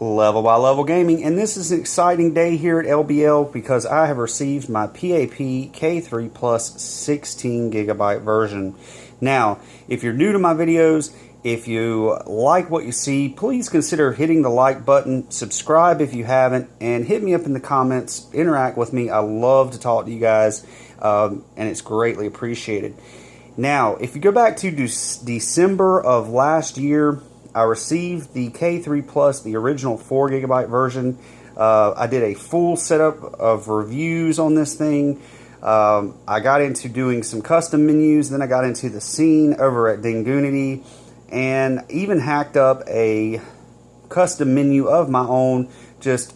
Level by Level Gaming, and this is an exciting day here at LBL because I have received my PAP K3 Plus 16 gigabyte version. Now, if you're new to my videos, if you like what you see, please consider hitting the like button, subscribe if you haven't, and hit me up in the comments, interact with me. I love to talk to you guys, and it's greatly appreciated. Now, if you go back to December of last year, I received the K3 Plus, the original 4 gigabyte version. I did a full setup of reviews on this thing. I got into doing some custom menus, then I got into the scene over at Dingunity, and even hacked up a custom menu of my own, just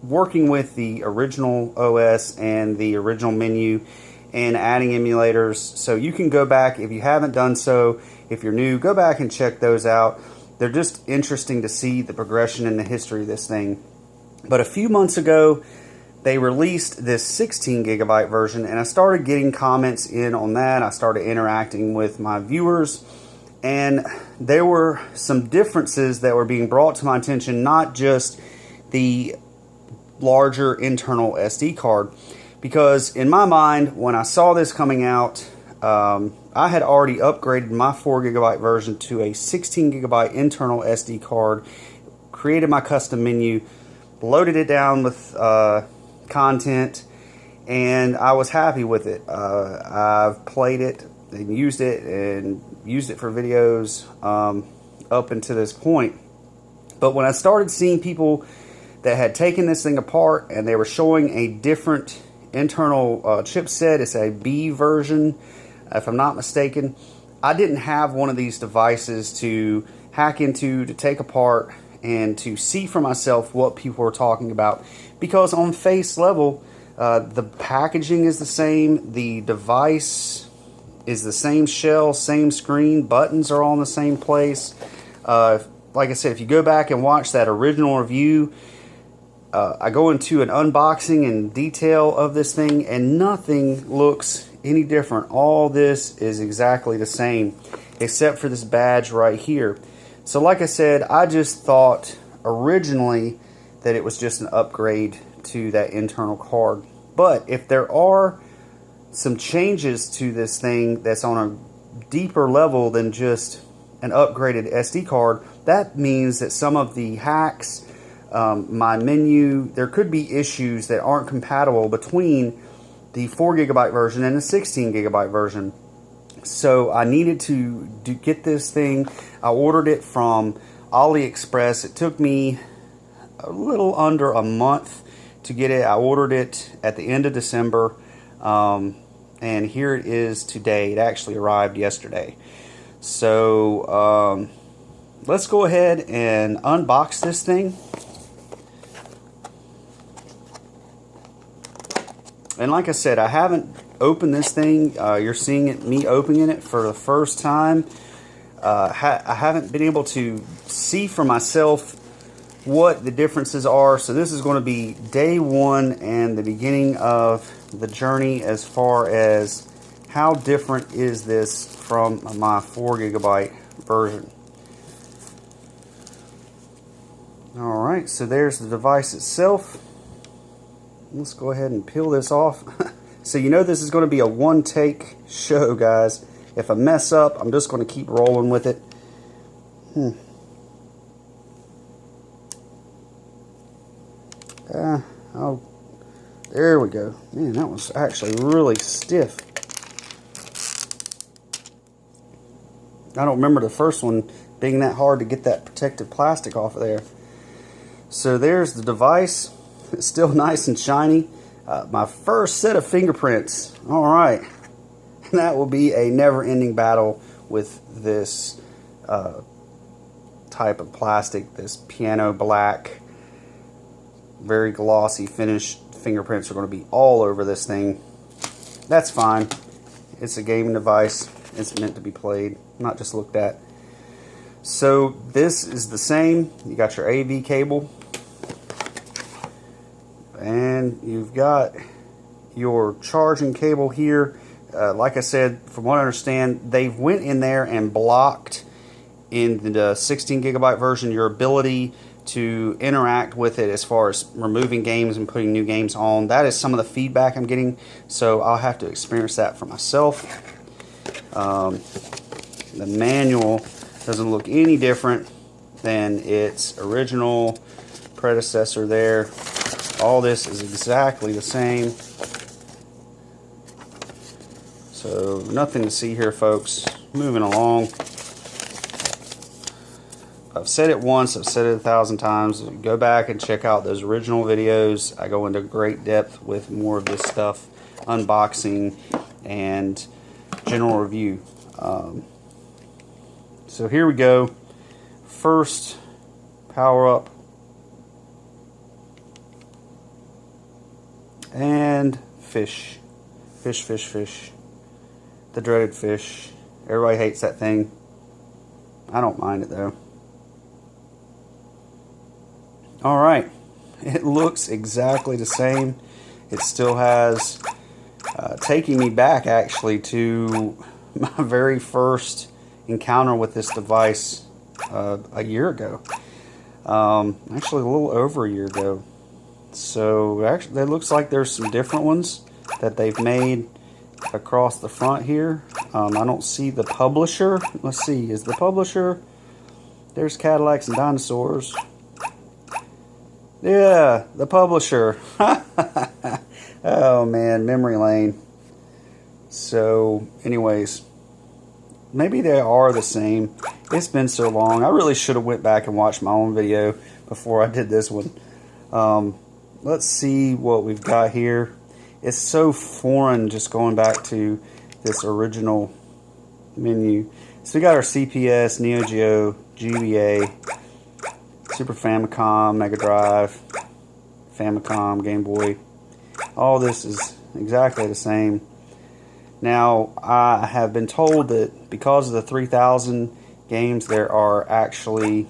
working with the original OS and the original menu and adding emulators. So you can go back, if you haven't done so, if you're new, go back and check those out. They're just interesting to see the progression and the history of this thing. But a few months ago, they released this 16 gigabyte version, and I started getting comments in on that. I started interacting with my viewers, and there were some differences that were being brought to my attention, not just the larger internal SD card. Because in my mind, when I saw this coming out, I had already upgraded my 4 gigabyte version to a 16 gigabyte internal SD card, created my custom menu, loaded it down with content, and I was happy with it. I've played it and used it for videos up until this point. But when I started seeing people that had taken this thing apart and they were showing a different internal chipset, it's a B version, if I'm not mistaken. I didn't have one of these devices to hack into, to take apart, and to see for myself what people were talking about. Because on face level, the packaging is the same, the device is the same shell, same screen, buttons are all in the same place. Like I said, if you go back and watch that original review, I go into an unboxing and detail of this thing, and nothing looks any different. All this is exactly the same, except for this badge right here. So like I said, I just thought originally that it was just an upgrade to that internal card. But if there are some changes to this thing that's on a deeper level than just an upgraded SD card, that means that some of the hacks, my menu, there could be issues that aren't compatible between the 4 gigabyte version and the 16 gigabyte version. So I needed to get this thing. I ordered it from AliExpress. It took me a little under a month to get it. I ordered it at the end of December, and here it is today. It actually arrived yesterday. So let's go ahead and unbox this thing. And like I said, I haven't opened this thing. You're seeing me opening it for the first time. I haven't been able to see for myself what the differences are. So this is going to be day one and the beginning of the journey as far as how different is this from my 4 gigabyte version. Alright, so there's the device itself. Let's go ahead and peel this off. So you know this is going to be a one-take show, guys. If I mess up, I'm just going to keep rolling with it. Oh, there we go. Man, that was actually really stiff. I don't remember the first one being that hard to get that protective plastic off of there. So there's the device. It's still nice and shiny. My first set of fingerprints. Alright. That will be a never-ending battle with this type of plastic. This piano black, very glossy finish. Fingerprints are going to be all over this thing. That's fine. It's a gaming device. It's meant to be played, not just looked at. So this is the same. You got your AV cable. And you've got your charging cable here. Like I said, from what I understand, they went in there and blocked in the 16 gigabyte version your ability to interact with it as far as removing games and putting new games on. That is some of the feedback I'm getting, so I'll have to experience that for myself. The manual doesn't look any different than its original predecessor there. All this is exactly the same. So nothing to see here, folks. Moving along. I've said it once, I've said it 1,000 times. Go back and check out those original videos. I go into great depth with more of this stuff, unboxing and general review. So here we go. First power up. And fish. Fish, fish, fish. The dreaded fish. Everybody hates that thing. I don't mind it though. Alright. It looks exactly the same. It still has, taking me back actually to my very first encounter with this device a year ago. Actually a little over a year ago. So actually it looks like there's some different ones that they've made across the front here. I don't see the publisher. Let's see, is the publisher? There's Cadillacs and dinosaurs. Yeah, the publisher. Oh man, memory lane. So anyways, maybe they are the same. It's been so long. I really should have went back and watched my own video before I did this one. Let's see what we've got here. It's so foreign just going back to this original menu. So we got our CPS, Neo Geo, GBA, Super Famicom, Mega Drive, Famicom, Game Boy. All this is exactly the same. Now, I have been told that because of the 3,000 games, there are actually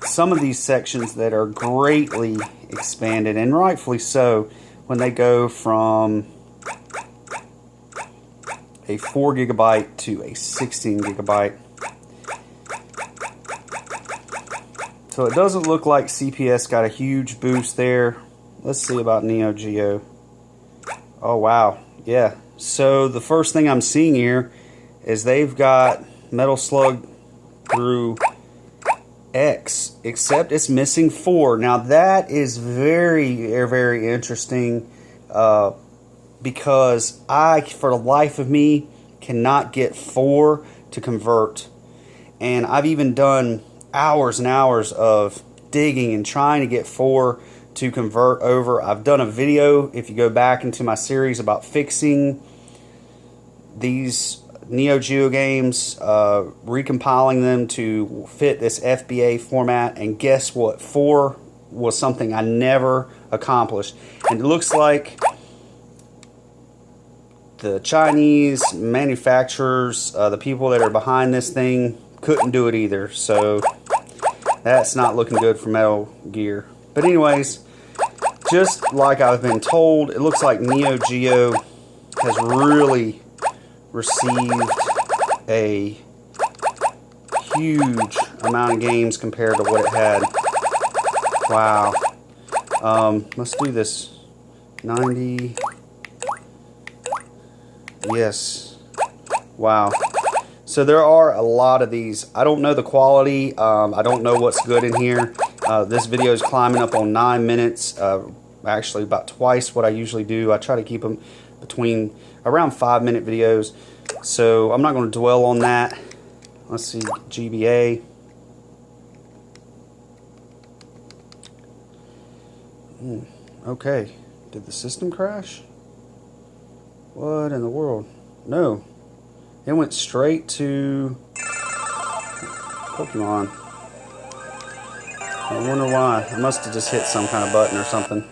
some of these sections that are greatly expanded, and rightfully so, when they go from a 4 gigabyte to a 16 gigabyte. So it doesn't look like CPS got a huge boost there. Let's see about Neo Geo. Oh wow, yeah. So the first thing I'm seeing here is they've got Metal Slug through X, except it's missing 4. Now that is very, very interesting because I, for the life of me, cannot get 4 to convert. And I've even done hours and hours of digging and trying to get 4 to convert over. I've done a video, if you go back into my series, about fixing these Neo Geo games, recompiling them to fit this FBA format, and guess what? 4 was something I never accomplished. And it looks like the Chinese manufacturers, the people that are behind this thing, couldn't do it either. So that's not looking good for Metal Gear. But anyways, just like I've been told, it looks like Neo Geo has really received a huge amount of games compared to what it had. Wow. Let's do this. 90. Yes. Wow. So there are a lot of these. I don't know the quality. I don't know what's good in here. This video is climbing up on 9 minutes. Actually, about twice what I usually do. I try to keep them between around 5-minute videos. So I'm not going to dwell on that. Let's see, GBA. Okay. Did the system crash? What in the world? No. It went straight to Pokemon. I wonder why. I must have just hit some kind of button or something.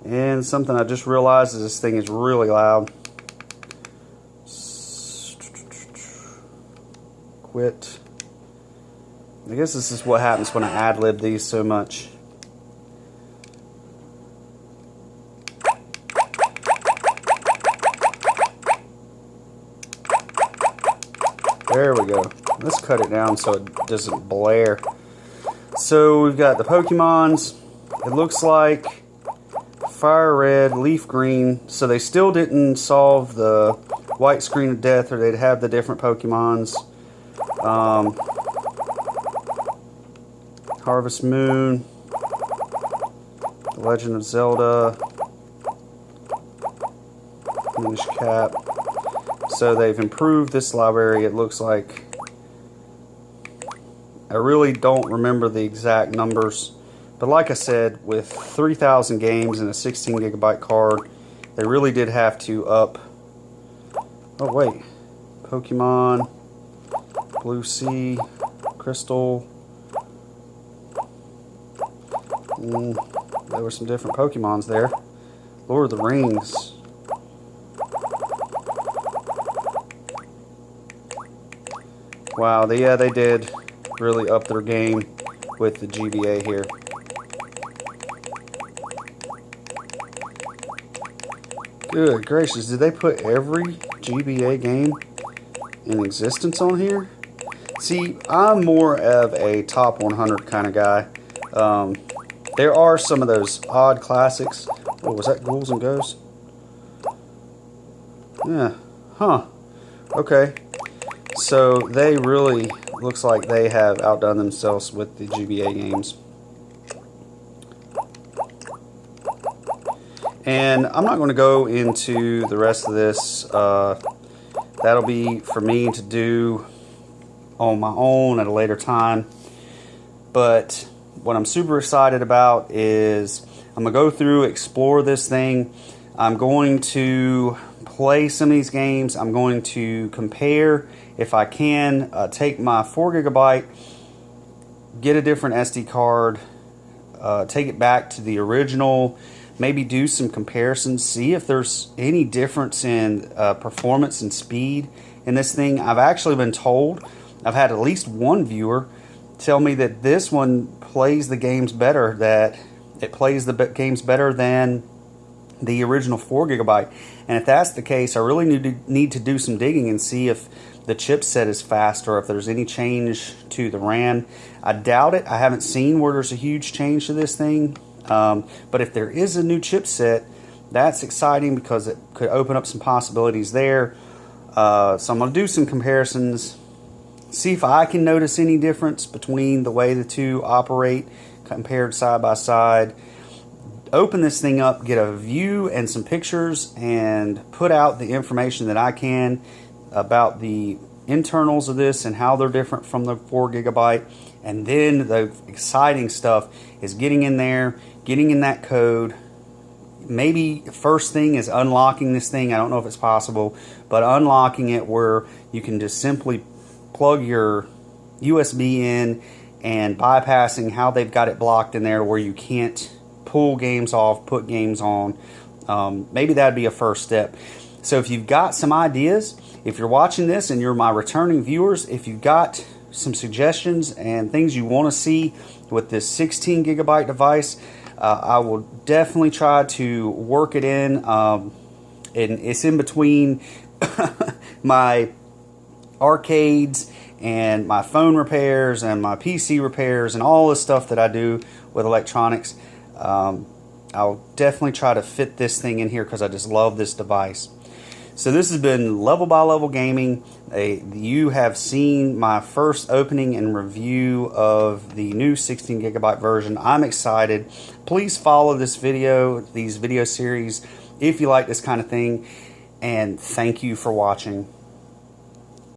And something I just realized is this thing is really loud. Quit. I guess this is what happens when I ad-lib these so much. There we go. Let's cut it down so it doesn't blare. So we've got the Pokemons. It looks like Fire Red, Leaf Green. So they still didn't solve the white screen of death, or they'd have the different Pokemons. Harvest Moon, The Legend of Zelda, Minish Cap. So they've improved this library, it looks like. I really don't remember the exact numbers, but like I said, with 3,000 games and a 16 gigabyte card, they really did have to up. Oh wait, Pokemon, Blue Sea, Crystal. There were some different Pokemons there. Lord of the Rings. Wow, they did really up their game with the GBA here. Good gracious, did they put every GBA game in existence on here? See, I'm more of a top 100 kind of guy. There are some of those odd classics. Oh, was that Ghouls and Ghosts? Yeah, huh. Okay. So they really, looks like they have outdone themselves with the GBA games. And I'm not going to go into the rest of this. That'll be for me to do on my own at a later time. But what I'm super excited about is I'm going to go through, explore this thing. I'm going to play some of these games. I'm going to compare, if I can, take my 4 gigabyte, get a different SD card, take it back to the original, maybe do some comparisons, see if there's any difference in performance and speed in this thing. I've actually been told, I've had at least one viewer tell me that this one plays the games better, that it plays the games better than the original 4 gigabyte. And if that's the case, I really need to do some digging and see if the chipset is faster, or if there's any change to the RAM. I doubt it. I haven't seen where there's a huge change to this thing. But if there is a new chipset, that's exciting because it could open up some possibilities there. So I'm going to do some comparisons, see if I can notice any difference between the way the two operate compared side by side. Open this thing up, get a view and some pictures, and put out the information that I can about the internals of this and how they're different from the 4 gigabyte. And then the exciting stuff is getting in there, getting in that code. Maybe first thing is unlocking this thing. I don't know if it's possible, but unlocking it where you can just simply plug your USB in, and bypassing how they've got it blocked in there where you can't pull games off, put games on. Maybe that'd be a first step. So if you've got some ideas, if you're watching this and you're my returning viewers, if you've got some suggestions and things you want to see with this 16 gigabyte device, I will definitely try to work it in. And it's in between my arcades and my phone repairs and my PC repairs and all the stuff that I do with electronics. I'll definitely try to fit this thing in here because I just love this device. So this has been Level by Level Gaming. You have seen my first opening and review of the new 16 gigabyte version. I'm excited. Please follow these video series if you like this kind of thing. And thank you for watching.